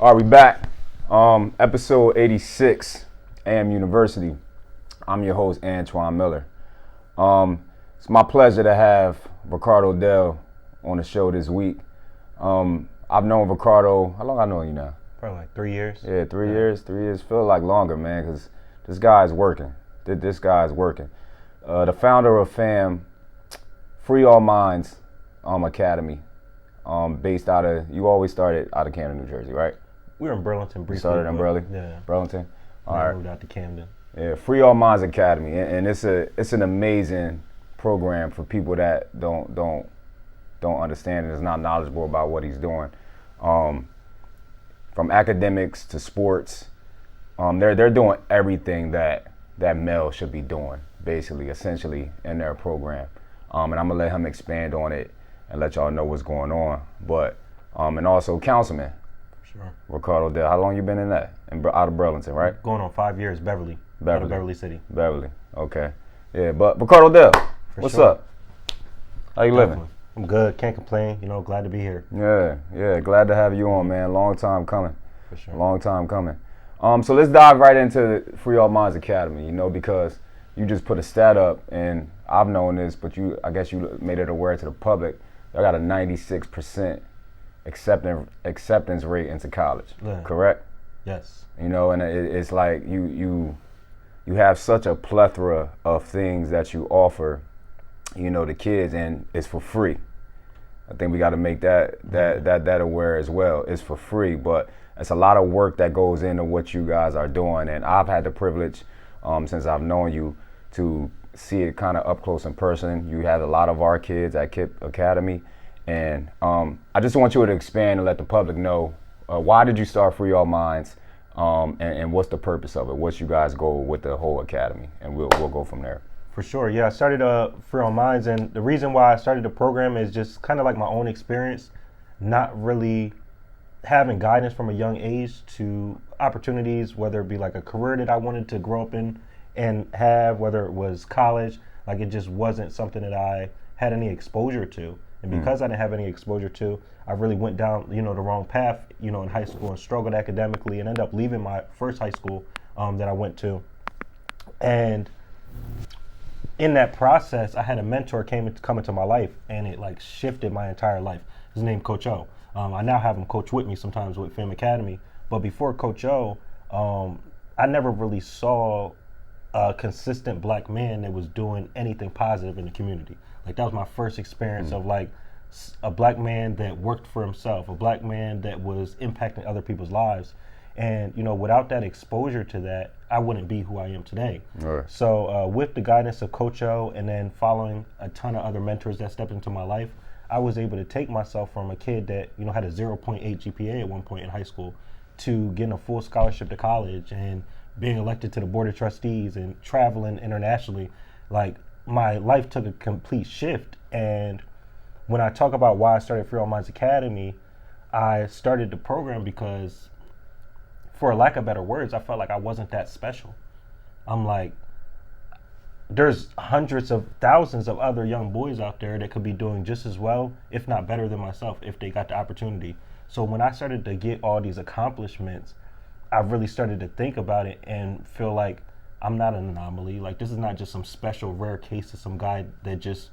All right, we back. Episode 86, A.M.Unniversity. I'm your host, Antoine Miller. It's my pleasure to have Riccardo Dale on the show this week. I've known Riccardo, how long I know you now? Probably like 3 years. Yeah, 3 years. 3 years feel like longer, man, because this guy is working. This guy is working. The founder of F.A.M, Free All Minds Academy, based out of, you always started out of Camden, New Jersey, right? We were in Burlington briefly. You started in Burlington? Yeah. Burlington? All right. Moved out to Camden. Yeah, Free All Minds Academy, and it's an amazing program for people that don't understand and is not knowledgeable about what he's doing. From academics to sports, they're doing everything that male should be doing, basically, essentially, in their program. And I'm gonna let him expand on it and let y'all know what's going on. But and also Councilman. Sure. Riccardo Dale. How long you been in that? Out of Burlington, right? Going on 5 years, Beverly. Out of Beverly City. Beverly. Okay. Yeah, but Riccardo Dale, what's up? How you living? I'm good. Can't complain. Glad to be here. Yeah. Glad to have you on, man. Long time coming. For sure. Long time coming. So let's dive right into Free All Minds Academy. Because you just put a stat up, and I've known this, but I guess you made it aware to the public. I got a 96% acceptance rate into college. Yeah. Correct? Yes. And it's like you have such a plethora of things that you offer, to kids, and it's for free. I think we got to make that aware as well. It's for free, but it's a lot of work that goes into what you guys are doing, and I've had the privilege, since I've known you, to see it kind of up close in person. You have a lot of our kids at KIPP Academy, and I just want you to expand and let the public know, why did you start Free All Minds, and what's the purpose of it? What's you guys' goal with the whole academy? And we'll go from there. For sure. Yeah, I started Free All Minds, and the reason why I started the program is just kind of like my own experience, not really having guidance from a young age to opportunities, whether it be like a career that I wanted to grow up in and have, whether it was college. Like, it just wasn't something that I had any exposure to. And because I didn't have any exposure to, I really went down, the wrong path, in high school, and struggled academically, and ended up leaving my first high school that I went to. And in that process, I had a mentor come into my life, and it like shifted my entire life. His name Coach O. I now have him coach with me sometimes with F.A.M Academy. But before Coach O, I never really saw a consistent black man that was doing anything positive in the community. Like, that was my first experience of like a black man that worked for himself, a black man that was impacting other people's lives. And, without that exposure to that, I wouldn't be who I am today. Right. So with the guidance of Coach O, and then following a ton of other mentors that stepped into my life, I was able to take myself from a kid that, had a 0.8 GPA at one point in high school to getting a full scholarship to college and being elected to the board of trustees and traveling internationally. Like, my life took a complete shift. And when I talk about why I started Free All Minds Academy, I started the program because, for lack of better words, I felt like I wasn't that special. I'm like, there's hundreds of thousands of other young boys out there that could be doing just as well, if not better than myself, if they got the opportunity. So when I started to get all these accomplishments, I really started to think about it and feel like I'm not an anomaly. Like, this is not just some special rare case of some guy that just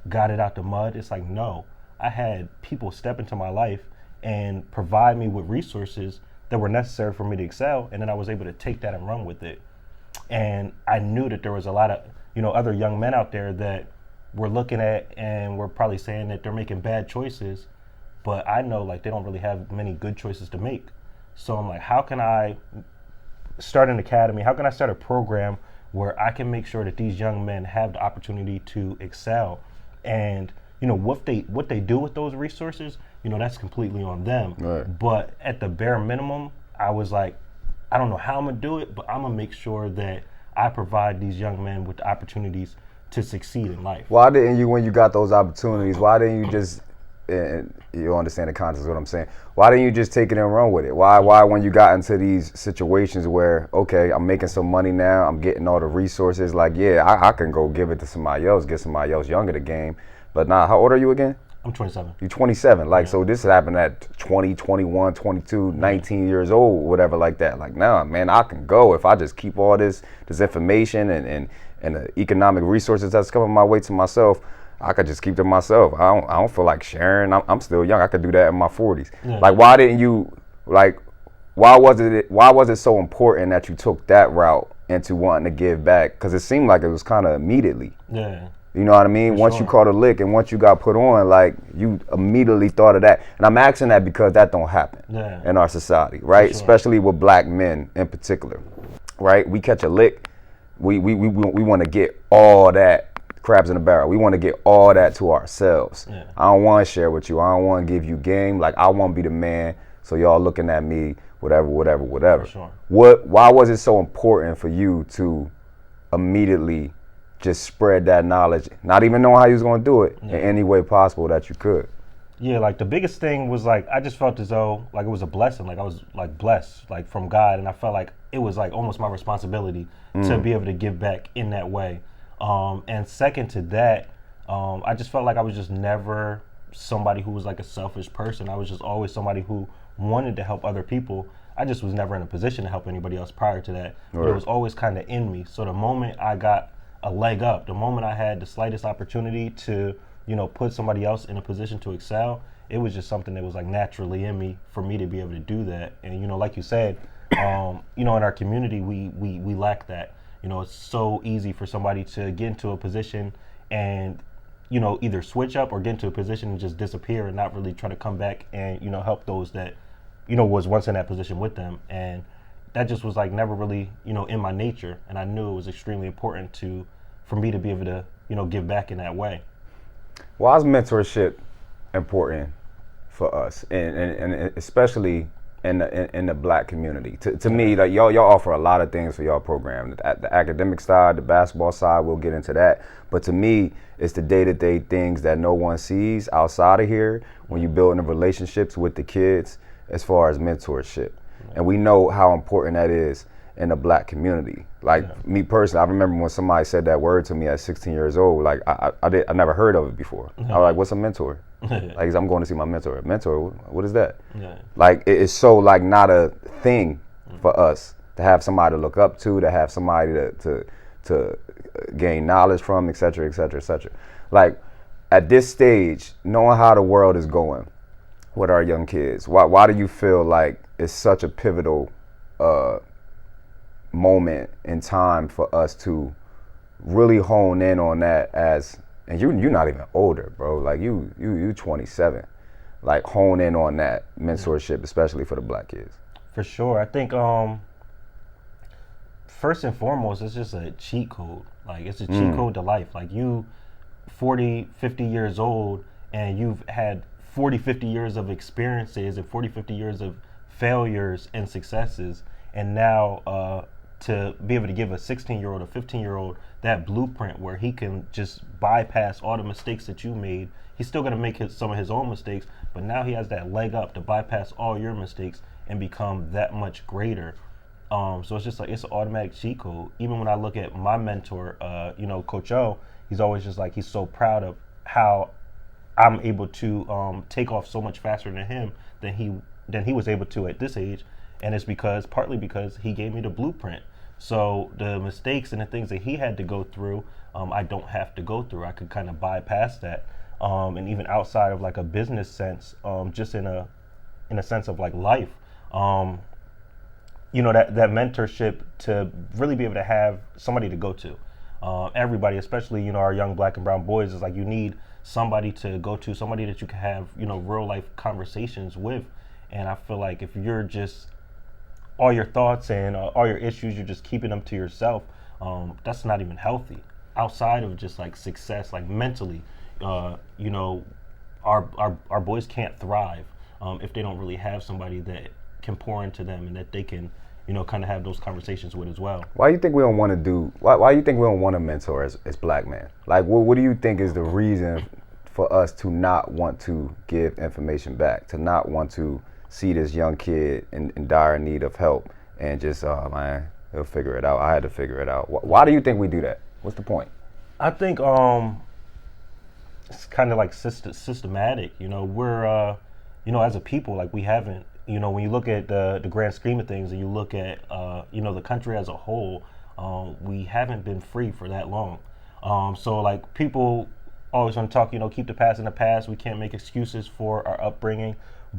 got it out the mud. It's like, no, I had people step into my life and provide me with resources that were necessary for me to excel, and then I was able to take that and run with it. And I knew that there was a lot of, other young men out there that were looking at and were probably saying that they're making bad choices, but I know, like, they don't really have many good choices to make. So I'm like, how can I start an academy? How can I start a program where I can make sure that these young men have the opportunity to excel? And what they do with those resources, that's completely on them. Right. But at the bare minimum, I was like, I don't know how I'm gonna do it, but I'm gonna make sure that I provide these young men with the opportunities to succeed in life. Why didn't you, when you got those opportunities, why didn't you just, and you understand the context of what I'm saying, why didn't you just take it and run with it? Why when you got into these situations where, okay, I'm making some money now, I'm getting all the resources, like, yeah, I can go give it to somebody else, get somebody else younger the game, but nah, how old are you again? I'm 27. You're 27. Like, so this happened at 20, 21, 22, 19 years old, whatever like that. Like, nah, man, I can go if I just keep all this information and the economic resources that's coming my way to myself. I could just keep to myself. I don't feel like sharing. I'm still young. I could do that in my 40s. Yeah. Like, why didn't you, like, why was it so important that you took that route into wanting to give back? Because it seemed like it was kind of immediately. Yeah. You know what I mean? Once you caught a lick and once you got put on, like, you immediately thought of that. And I'm asking that because that don't happen in our society, right? Especially with black men in particular, right? We catch a lick, we want to get all that crabs in the barrel. We want to get all that to ourselves. Yeah. I don't want to share with you. I don't want to give you game. Like, I want to be the man, so y'all looking at me, whatever. For sure. Why was it so important for you to immediately just spread that knowledge, not even knowing how you was going to do it in any way possible that you could? Yeah, like the biggest thing was like, I just felt as though like it was a blessing. Like I was like blessed like from God, and I felt like it was like almost my responsibility to be able to give back in that way. And second to that, I just felt like I was just never somebody who was like a selfish person. I was just always somebody who wanted to help other people. I just was never in a position to help anybody else prior to that. But it was always kind of in me. So the moment I got a leg up, the moment I had the slightest opportunity to, you know, put somebody else in a position to excel, it was just something that was like naturally in me for me to be able to do that. And, you know, like you said, you know, in our community, we lack that. You know, it's so easy for somebody to get into a position and, you know, either switch up or get into a position and just disappear and not really try to come back and, you know, help those that, you know, was once in that position with them. And that just was like never really, you know, in my nature. And I knew it was extremely important for me to be able to, you know, give back in that way. Why is mentorship important for us, and especially in the black community? To me, like y'all offer a lot of things for y'all program. The academic side, the basketball side, we'll get into that. But to me, it's the day-to-day things that no one sees outside of here when you're building relationships with the kids as far as mentorship. And we know how important that is in the black community. Like me personally, I remember when somebody said that word to me at 16 years old. Like I never heard of it before. I was like, "What's a mentor?" Like, I'm going to see my mentor. Mentor, what is that? Like, it's so like not a thing for us to have somebody to look up to have somebody to gain knowledge from, et cetera, et cetera, et cetera. Like, at this stage, knowing how the world is going with our young kids, why do you feel like it's such a pivotal moment in time for us to really hone in on that? As, and you're not even older, bro. Like you 27. Like, hone in on that mentorship, especially for the black kids. For sure. I think first and foremost, it's just a cheat code. Like, it's a cheat code to life. Like, you 40, 50 years old and you've had 40, 50 years of experiences and 40, 50 years of failures and successes, and now to be able to give a 16-year-old, a 15-year-old that blueprint where he can just bypass all the mistakes that you made. He's still going to make some of his own mistakes, but now he has that leg up to bypass all your mistakes and become that much greater. So it's just like, it's an automatic cheat code. Even when I look at my mentor, you know, Coach O, he's always just like, he's so proud of how I'm able to take off so much faster than him than he was able to at this age. And it's partly because he gave me the blueprint. So the mistakes and the things that he had to go through, I don't have to go through. I could kind of bypass that. And even outside of like a business sense, just in a sense of like life, you know, that mentorship, to really be able to have somebody to go to. Everybody, especially, you know, our young black and brown boys, is like, you need somebody to go to, somebody that you can have, you know, real life conversations with. And I feel like if you're just, all your thoughts and all your issues, you're just keeping them to yourself, that's not even healthy. Outside of just like success, like mentally, you know, our boys can't thrive if they don't really have somebody that can pour into them and that they can, you know, kind of have those conversations with as well. Why do you think we don't want to why do you think we don't want to mentor as black men? Like, what do you think is the reason for us to not want to give information back, to not want to see this young kid in dire need of help and just, oh man, he'll figure it out. I had to figure it out. Why do you think we do that? What's the point? I think it's kind of like systematic. We're as a people, like we haven't. When you look at the grand scheme of things, and you look at the country as a whole, we haven't been free for that long. So like people always want to talk, keep the past in the past. We can't make excuses for our upbringing,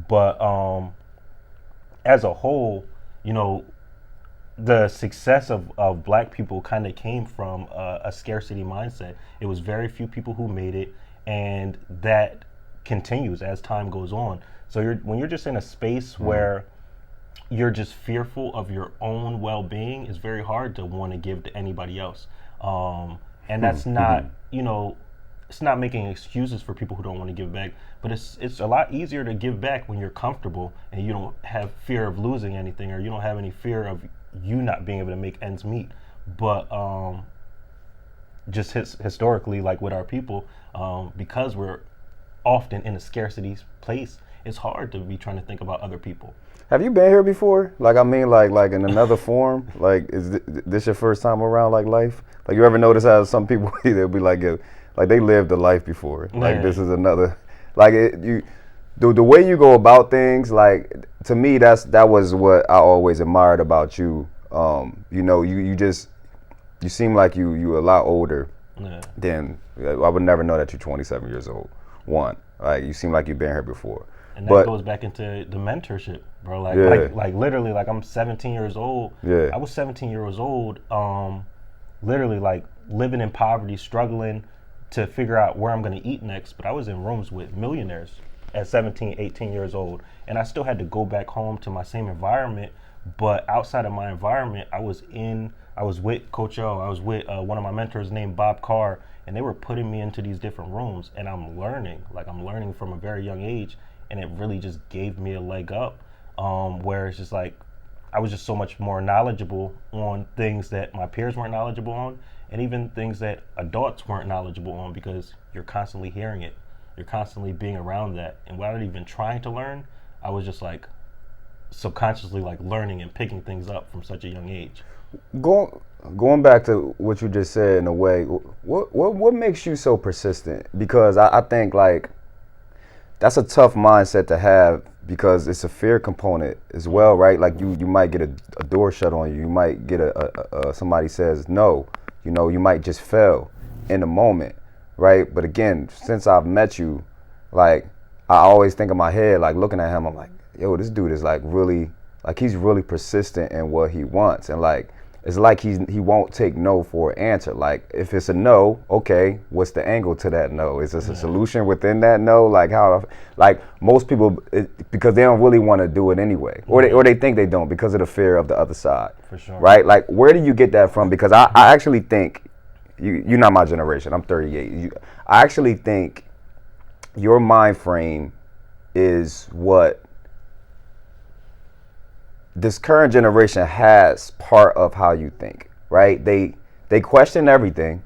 but as a whole, the success of Black people kind of came from a scarcity mindset. It was very few people who made it, and that continues as time goes on. So when you're just in a space where you're just fearful of your own well-being, it's very hard to want to give to anybody else. And that's not, it's not making excuses for people who don't want to give back, but it's a lot easier to give back when you're comfortable and you don't have fear of losing anything, or you don't have any fear of you not being able to make ends meet. But just historically, like with our people, because we're often in a scarcity place, it's hard to be trying to think about other people. Have you been here before? Like, I mean, like in another form? Like, is this your first time around, like, life? Like, you ever notice how some people, they'll be like, like they lived a life before. Like, this is another, like, the way you go about things, like, to me, that was what I always admired about you. You seem like you a lot older than, I would never know that you're 27 years old. One, like, you seem like you've been here before. And that goes back into the mentorship, bro. Like literally, like I'm 17 years old. Yeah. I was 17 years old, literally like living in poverty, struggling to figure out where I'm going to eat next. But I was in rooms with millionaires at 17, 18 years old. And I still had to go back home to my same environment. But outside of my environment, I was with Coach O. I was with one of my mentors named Bob Carr. And they were putting me into these different rooms. And I'm learning from a very young age. And it really just gave me a leg up, where it's just like I was just so much more knowledgeable on things that my peers weren't knowledgeable on, and even things that adults weren't knowledgeable on, because you're constantly hearing it. You're constantly being around that. And without even trying to learn, I was just like subconsciously like learning and picking things up from such a young age. Going back to what you just said, in a way, what makes you so persistent? Because I think like that's a tough mindset to have, because it's a fear component as well, right? Like you might get a door shut on you. You might get somebody says no. You might just fail in the moment, right? But again, since I've met you, like I always think in my head, like looking at him, I'm like, yo, this dude is like really, like he's really persistent in what he wants, and like it's like he won't take no for an answer. Like if it's a no, okay, what's the angle to that no? Is this a solution within that no? Like how, like most people, because they don't really want to do it anyway, or they think they don't because of the fear of the other side. For sure. Right? Like where do you get that from? Because I actually think you're not my generation. I'm 38. I actually think your mind frame is what this current generation has part of how you think, right? They question everything,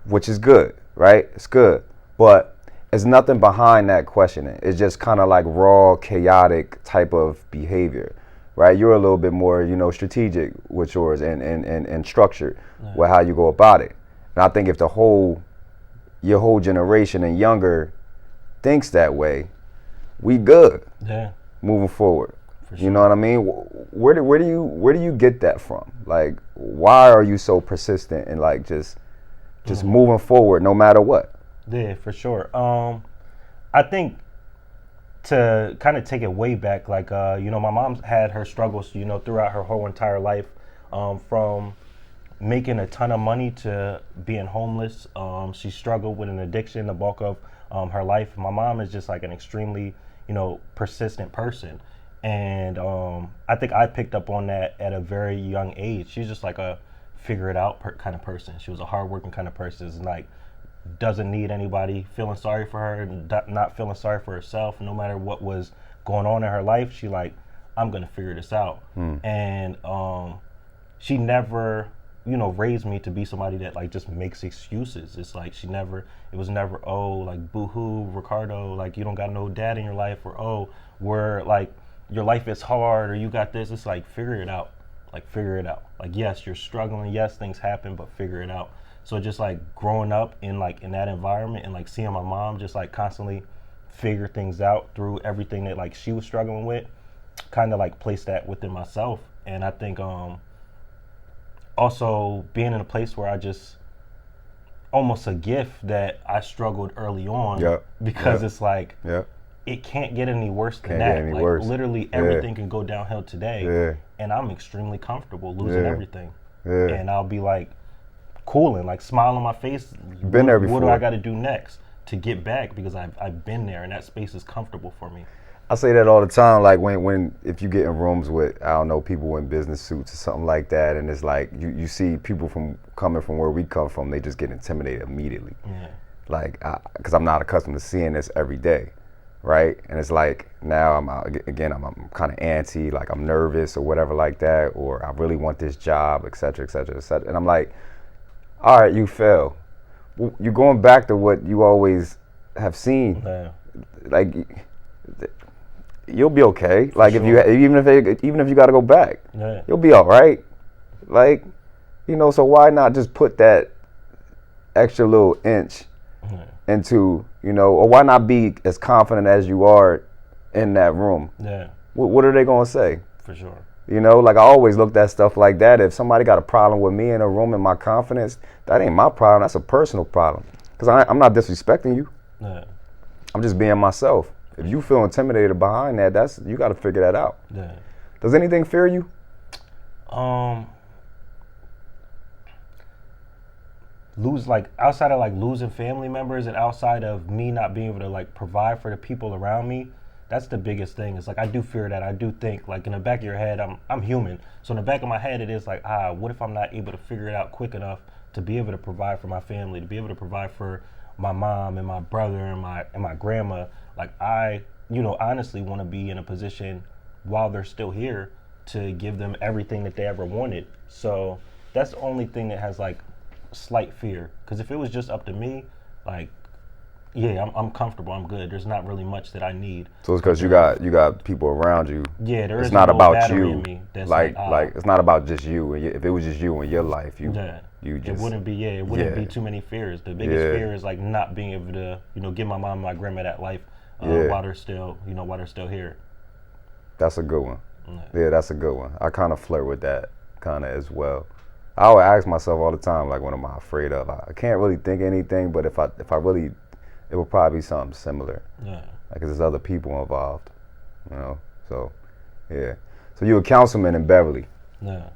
which is good, right? It's good, but there's nothing behind that questioning. It's just kind of like raw, chaotic type of behavior, right? You're a little bit more, strategic with yours and structured with how you go about it. And I think if your whole generation and younger thinks that way, we good. Yeah. Moving forward. For sure. You know what I mean? Where do you get that from? Like, why are you so persistent and like just moving forward no matter what? Yeah, for sure. I think to kind of take it way back, like my mom had her struggles, throughout her whole entire life, from making a ton of money to being homeless. She struggled with an addiction the bulk of her life. My mom is just like an extremely, persistent person. And I think I picked up on that at a very young age. She's just like a figure it out kind of person. She was a hardworking kind of person. It's like doesn't need anybody feeling sorry for her, not feeling sorry for herself. No matter what was going on in her life, she like, I'm gonna figure this out. And she never, raised me to be somebody that like just makes excuses. It's like it was never, oh, like boo-hoo, Riccardo, like you don't got no dad in your life, or oh, we're like, your life is hard, or you got this. It's like, figure it out. Like, yes, you're struggling. Yes, things happen, but figure it out. So just like growing up in that environment and like seeing my mom just like constantly figure things out through everything that like she was struggling with, kind of like placed that within myself. And I think also being in a place where I just almost a gift that I struggled early on, because it's like it can't get any worse than that. Like literally everything can go downhill today, and I'm extremely comfortable losing everything, and I'll be like cooling, like smile on my face. Been there before. What do I got to do next to get back? Because I've been there, and that space is comfortable for me. I say that all the time, like if you get in rooms with, I don't know, people in business suits or something like that, and it's like you see people coming from where we come from, they just get intimidated immediately. Like, because I'm not accustomed to seeing this every day, right? And it's like, now I'm kind of antsy, like I'm nervous or whatever like that, or I really want this job, et cetera, et cetera, et cetera. And I'm like, all right, you fail. Well, you're going back to what you always have seen. Like, you'll be okay. Like even if you got to go back, you'll be all right. Like, so why not just put that extra little inch into, or why not be as confident as you are in that room? What are they gonna say? For sure. Like I always looked at stuff like that. If somebody got a problem with me in a room and my confidence, that ain't my problem. That's a personal problem. Because I'm not disrespecting you. I'm just being myself. If you feel intimidated behind that, you got to figure that out. Does anything fear you? Outside of like losing family members and outside of me not being able to like provide for the people around me, that's the biggest thing. It's like I do fear that. I do think like in the back of your head, I'm human. So in the back of my head, it is like, what if I'm not able to figure it out quick enough to be able to provide for my family, to be able to provide for my mom and my brother and my grandma. Like I, honestly want to be in a position while they're still here to give them everything that they ever wanted. So that's the only thing that has like slight fear. Because if it was just up to me, like, I'm comfortable. I'm good. There's not really much that I need. So it's because you got people around you. There is it's not no about you. In me that's like it's not about just you. If it was just you in your life, you just, it wouldn't be. It wouldn't be too many fears. The biggest fear is like not being able to give my mom and my grandma that life while they're still here. That's a good one. Yeah, that's a good one. I kind of flirt with that kind of as well. I always ask myself all the time, like, what am I afraid of? I can't really think of anything, but if I really, it would probably be something similar. Like, 'cause there's other people involved, So, yeah. So you're a councilman in Beverly.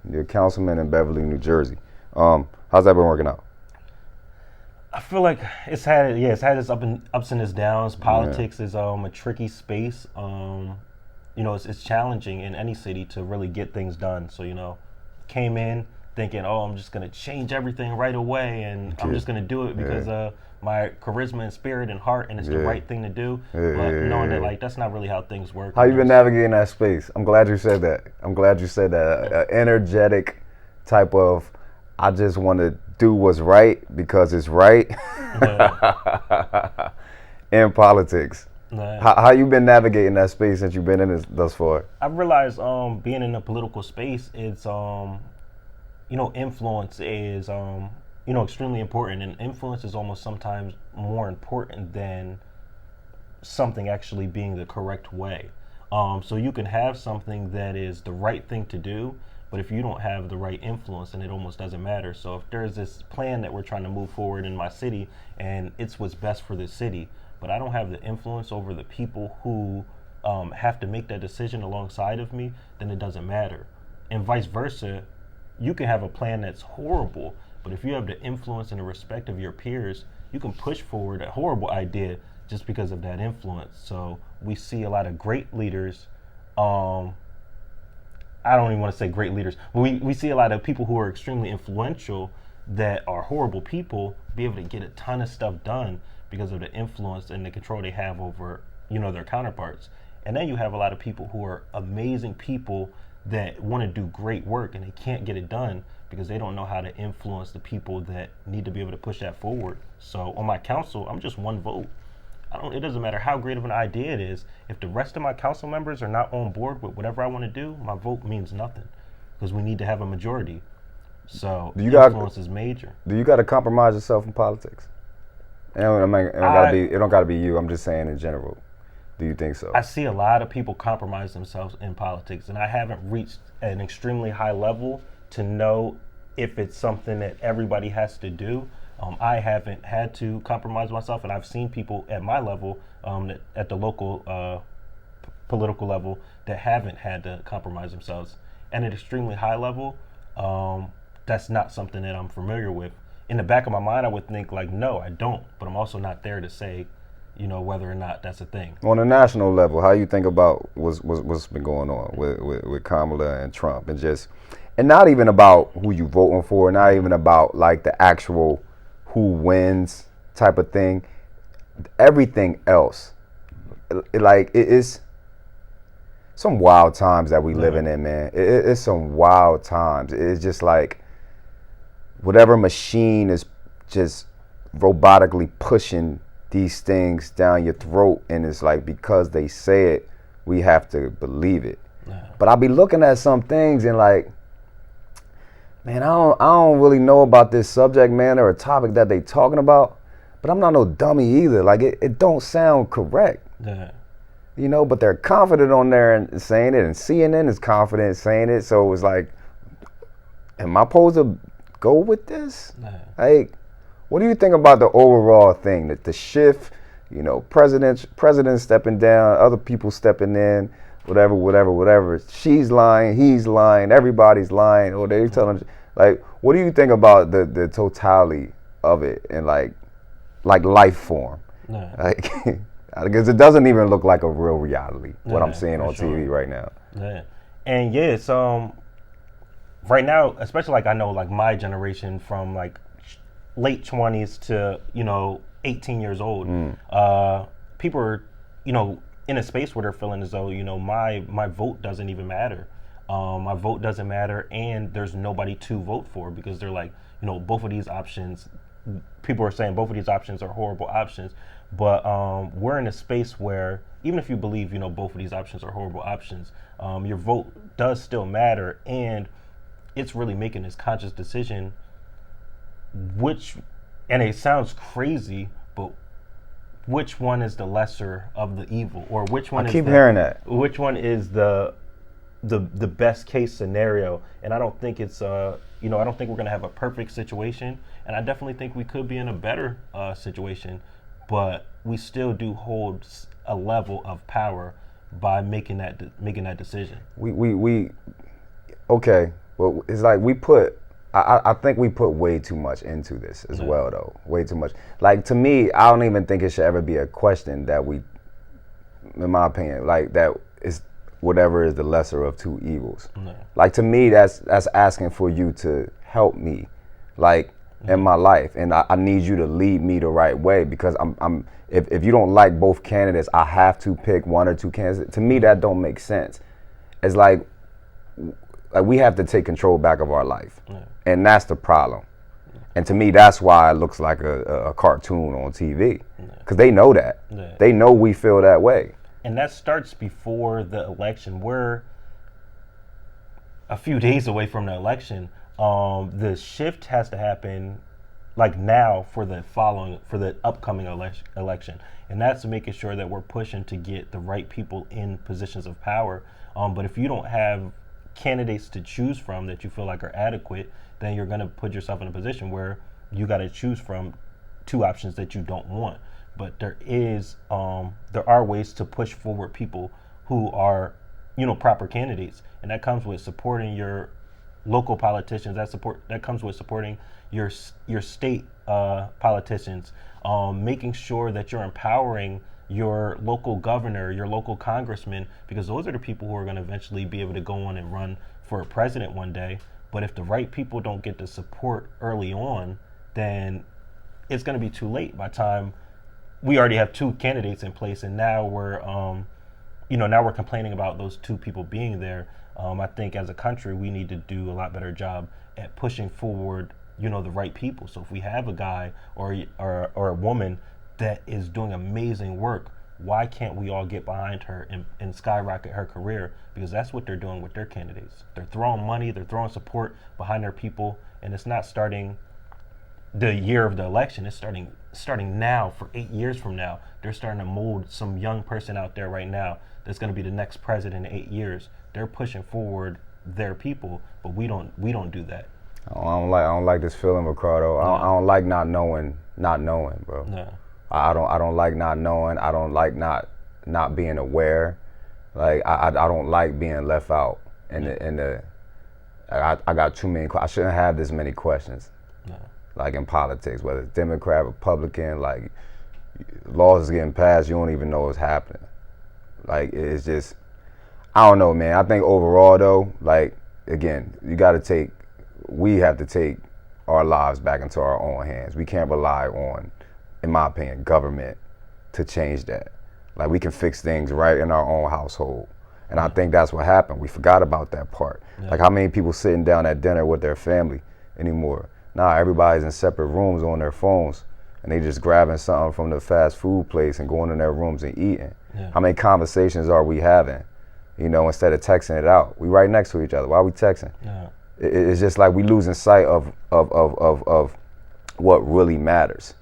You're a councilman in Beverly, New Jersey. How's that been working out? I feel like it's had its ups and its downs. Politics is a tricky space. It's challenging in any city to really get things done. So, came in thinking, I'm just going to change everything right away, and I'm just going to do it because my charisma and spirit and heart, and it's the right thing to do. But knowing that, like, that's not really how things work. How you been navigating that space? I'm glad you said that. An energetic type of, I just want to do what's right because it's right in politics. How you been navigating that space since you've been in this thus far? I've realized being in a political space, it's influence is extremely important, and influence is almost sometimes more important than something actually being the correct way. So you can have something that is the right thing to do, but if you don't have the right influence, then it almost doesn't matter. So if there's this plan that we're trying to move forward in my city, and it's what's best for the city, but I don't have the influence over the people who have to make that decision alongside of me, then it doesn't matter. And vice versa, you can have a plan that's horrible, but if you have the influence and the respect of your peers, you can push forward a horrible idea just because of that influence. So we see a lot of great leaders. I don't even want to say great leaders, but we see a lot of people who are extremely influential that are horrible people be able to get a ton of stuff done because of the influence and the control they have over, their counterparts. And then you have a lot of people who are amazing people that want to do great work and they can't get it done because they don't know how to influence the people that need to be able to push that forward. So on my council, I'm just one vote. It doesn't matter how great of an idea it is. If the rest of my council members are not on board with whatever I want to do, my vote means nothing because we need to have a majority. So Do you got influence is major. Do you got to compromise yourself in politics? And it don't gotta be you. I'm just saying in general. Do you think so? I see a lot of people compromise themselves in politics, and I haven't reached an extremely high level to know if it's something that everybody has to do. I haven't had to compromise myself, and I've seen people at my level, at the local political level, that haven't had to compromise themselves. And at an extremely high level, that's not something that I'm familiar with. In the back of my mind, I would think like, no, I don't. But I'm also not there to say, whether or not that's a thing. On a national level, how you think about what's been going on with Kamala and Trump, and not even about who you voting for, not even about like the actual who wins type of thing. Everything else, it is some wild times that we living in, man. It's some wild times. It's just like whatever machine is just robotically pushing these things down your throat, and it's like because they say it, we have to believe it. But I'll be looking at some things and like, man, I don't really know about this subject matter or topic that they talking about, but I'm not no dummy either. Like it don't sound correct. But they're confident on there and saying it, and CNN is confident saying it. So it was like, am I supposed to go with this? Like, what do you think about the overall thing? That the shift, president stepping down, other people stepping in, whatever. She's lying, he's lying, everybody's lying, or they're telling. Like, what do you think about the totality of it and like life form? Like, because it doesn't even look like a real reality. What I'm seeing on TV right now. And it's right now, especially like I know like my generation from like late 20s to 18 years old, people are in a space where they're feeling as though my vote doesn't even matter. My vote doesn't matter, and there's nobody to vote for because they're like, both of these options. People are saying both of these options are horrible options, but we're in a space where even if you believe both of these options are horrible options, your vote does still matter, and it's really making this conscious decision. And it sounds crazy, but which one is the lesser of the evil, or which one? Hearing that. Which one is the best case scenario? And I don't think it's I don't think we're gonna have a perfect situation, and I definitely think we could be in a better situation, but we still do hold a level of power by making that decision. We okay. Well, it's like I think we put way too much into this as well, though. Way too much. Like, to me, I don't even think it should ever be a question that we, in my opinion, like that is whatever is the lesser of two evils. Like, to me, that's asking for you to help me, like, in my life, and I need you to lead me the right way, because if you don't like both candidates, I have to pick one or two candidates. To me, that don't make sense. It's like we have to take control back of our life, and that's the problem. And to me, that's why it looks like a cartoon on TV, because they know that. They know we feel that way. And that starts before the election. We're a few days away from the election. The shift has to happen like now for the upcoming election. And that's making sure that we're pushing to get the right people in positions of power. But if you don't have candidates to choose from that you feel like are adequate, then you're going to put yourself in a position where you got to choose from two options that you don't want. But there are ways to push forward people who are, proper candidates, and that comes with supporting your local politicians. That comes with supporting your state politicians, making sure that you're empowering your local governor, your local congressman, because those are the people who are going to eventually be able to go on and run for a president one day. But if the right people don't get the support early on, then it's going to be too late. By the time we already have two candidates in place, and now we're complaining about those two people being there. I think as a country, we need to do a lot better job at pushing forward, the right people. So if we have a guy or a woman that is doing amazing work, why can't we all get behind her and skyrocket her career? Because that's what they're doing with their candidates. They're throwing money, they're throwing support behind their people, and it's not starting the year of the election. It's starting now for 8 years from now. They're starting to mold some young person out there right now that's going to be the next president in 8 years. They're pushing forward their people, but we don't do that. I don't like this feeling, Riccardo. I don't like not knowing, bro. No. I don't like not knowing. I don't like not being aware. Like I don't like being left out. I got too many. I shouldn't have this many questions. No. Like in politics, whether it's Democrat, Republican, like laws is getting passed, you don't even know what's happening. Like it's just, I don't know, man. I think overall though, like again, we have to take our lives back into our own hands. We can't rely on, in my opinion, government to change that. Like we can fix things right in our own household. And I think that's what happened. We forgot about that part. Yeah. Like how many people sitting down at dinner with their family anymore? Nah, everybody's in separate rooms on their phones and they just grabbing something from the fast food place and going in their rooms and eating. Yeah. How many conversations are we having? You know, instead of texting it out. We right next to each other. Why are we texting? Yeah. It's just like we losing sight of what really matters.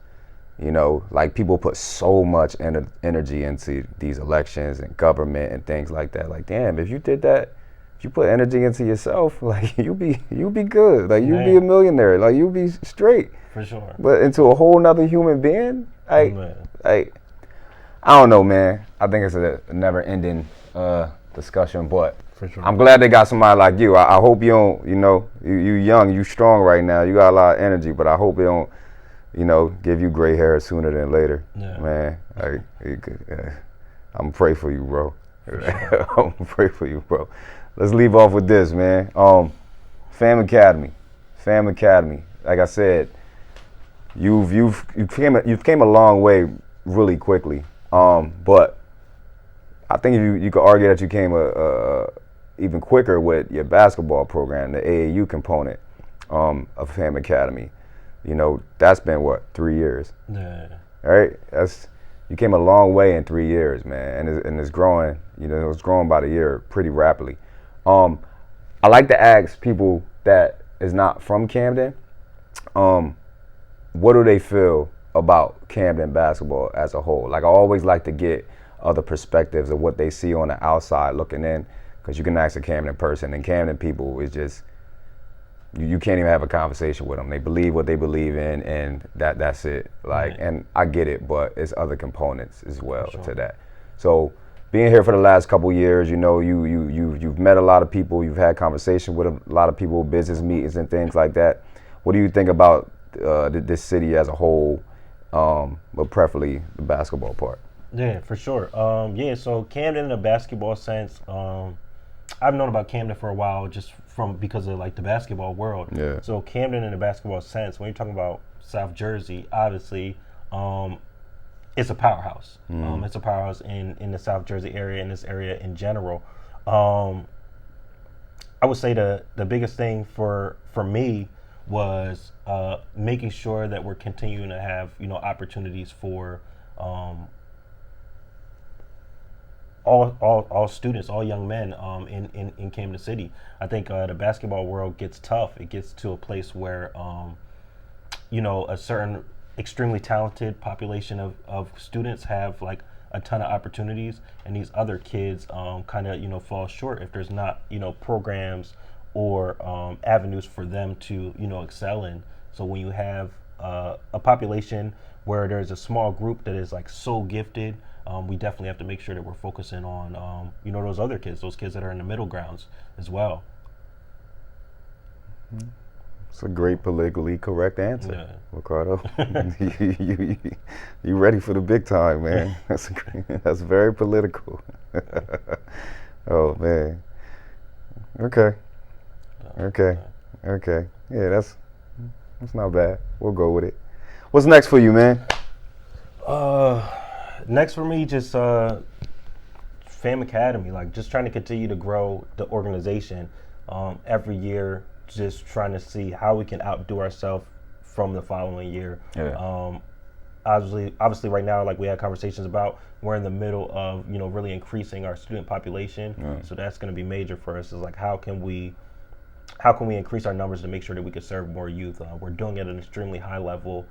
You know, like people put so much energy into these elections and government and things like that. Like, damn, if you did that, if you put energy into yourself, like you be good. Like you'd be a millionaire. Like you'd be straight. For sure. But into a whole nother human being, I don't know, man. I think it's a never-ending discussion, but for sure. I'm glad they got somebody like you. I hope you don't, you young, you strong right now. You got a lot of energy, but I hope it don't, give you gray hair sooner than later. Yeah. Man, I'm going to pray for you, bro. Sure. I'm going to pray for you, bro. Let's leave off with this, man. F.A.M. Academy. Like I said, you've came a long way really quickly. But I think you could argue that you came even quicker with your basketball program, the AAU component of F.A.M. Academy. That's been what, 3 years? Yeah. Right? You came a long way in 3 years, man, and it's growing. It's growing by the year pretty rapidly. I like to ask people that is not from Camden, what do they feel about Camden basketball as a whole? Like I always like to get other perspectives of what they see on the outside looking in, because you can ask a Camden person, and Camden people is just, you can't even have a conversation with them. They believe what they believe in, and that's it. Like, right. And I get it, but it's other components as well to that. So being here for the last couple years, you've met a lot of people, you've had conversation with a lot of people, business meetings and things like that. What do you think about this city as a whole, but preferably the basketball part? Yeah, for sure. So Camden in a basketball sense, I've known about Camden for a while just because of like the basketball world. Yeah. So Camden in a basketball sense, when you're talking about South Jersey, obviously, it's a powerhouse. It's a powerhouse in the South Jersey area, in this area in general. I would say the biggest thing for me was making sure that we're continuing to have opportunities for all students, all young men in Camden City. I think the basketball world gets tough. It gets to a place where a certain extremely talented population of students have like a ton of opportunities, and these other kids kind of fall short if there's not programs or avenues for them to excel in. So when you have a population where there's a small group that is like so gifted, we definitely have to make sure that we're focusing on those other kids, those kids that are in the middle grounds as well. It's a great politically correct answer, Riccardo. You ready for the big time, man? That's very political. Oh man. Okay. Yeah, that's not bad. We'll go with it. What's next for you, man? Next for me, just F.A.M. Academy, like just trying to continue to grow the organization every year, just trying to see how we can outdo ourselves from the following year. Yeah. obviously right now, like we had conversations about, we're in the middle of, really increasing our student population. So that's going to be major for us, is like, how can we increase our numbers to make sure that we can serve more youth? We're doing it at an extremely high level,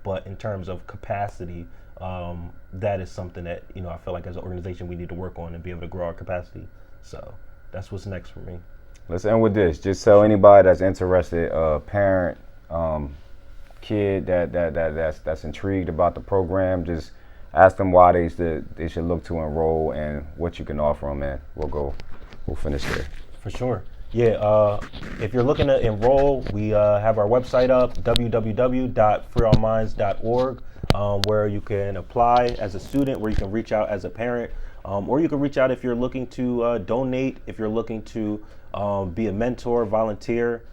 but in terms of capacity, that is something that, I feel like as an organization we need to work on and be able to grow our capacity. So that's what's next for me. Let's end with this. Just tell anybody that's interested, parent, kid that's intrigued about the program, just ask them why they should look to enroll and what you can offer them, and we'll finish there. For sure. Yeah, if you're looking to enroll, we have our website up, www.freeourminds.org, where you can apply as a student, where you can reach out as a parent, or you can reach out if you're looking to donate, if you're looking to be a mentor, volunteer.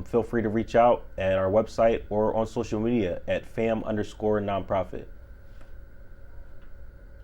Feel free to reach out at our website or on social media at F.A.M._nonprofit.